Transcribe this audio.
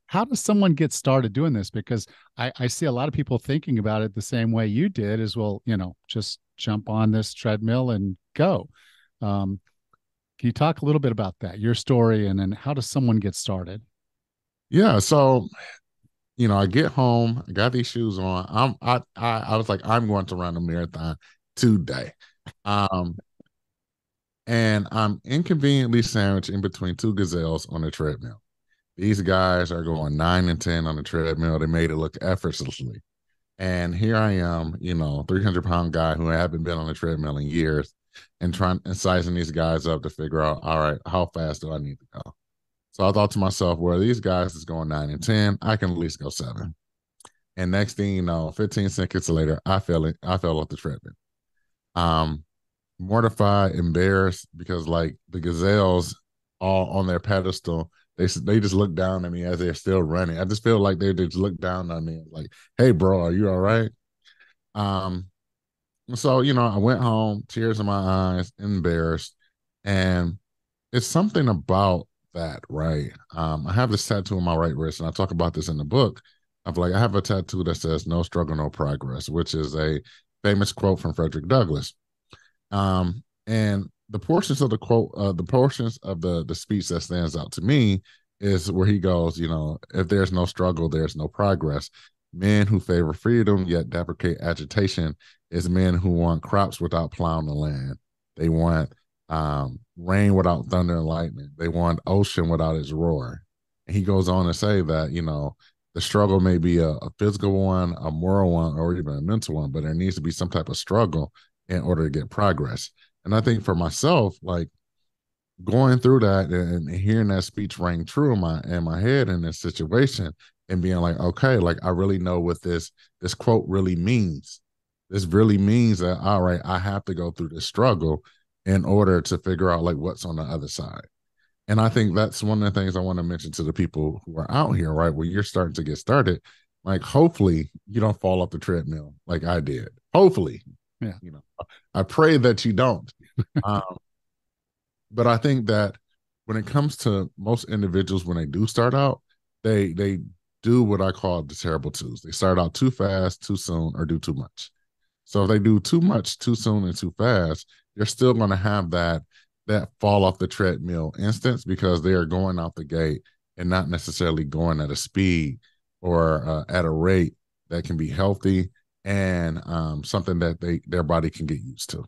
how does someone get started doing this? Because I see a lot of people thinking about it the same way you did, as well, just jump on this treadmill and go. Um, can you talk a little bit about that, your story, and then how does someone get started? Yeah, so I get home, I got these shoes on. I was like, I'm going to run a marathon today. Um, and I'm inconveniently sandwiched in between two gazelles on the treadmill. These guys are going 9 and 10 on the treadmill. They made it look effortlessly. And here I am, 300-pound guy who haven't been on the treadmill in years and trying and sizing these guys up to figure out, all right, how fast do I need to go? So I thought to myself, well, these guys is going 9 and 10. I can at least go 7. And next thing you know, 15 seconds later, I fell it. I fell off the treadmill. Um, Mortified, embarrassed because like the gazelles all on their pedestal, they just look down at me as they're still running. I just feel like they just look down on me like, "Hey, bro, are you all right?" Um, so I went home, tears in my eyes, embarrassed, and it's something about that, right? I have this tattoo on my right wrist, and I talk about this in the book. I have a tattoo that says "No struggle, no progress," which is a famous quote from Frederick Douglass. And the portions of the speech that stands out to me is where he goes, if there's no struggle, there's no progress. Men who favor freedom yet deprecate agitation is men who want crops without plowing the land. They want rain without thunder and lightning. They want ocean without its roar. And he goes on to say that, the struggle may be a physical one, a moral one, or even a mental one, but there needs to be some type of struggle in order to get progress. And I think for myself, like going through that and hearing that speech ring true in my head in this situation and being like, okay, like I really know what this quote really means. This really means that all right, I have to go through this struggle in order to figure out like what's on the other side. And I think that's one of the things I want to mention to the people who are out here, right? Where you're starting to get started, like hopefully you don't fall off the treadmill like I did. Hopefully, Yeah. you know, I pray that you don't. Um, but I think that when it comes to most individuals, when they do start out, they do what I call the terrible twos. They start out too fast, too soon, or do too much. So if they do too much, too soon, and too fast, you're still going to have that fall off the treadmill instance because they are going out the gate and not necessarily going at a speed or at a rate that can be healthy and something that their body can get used to.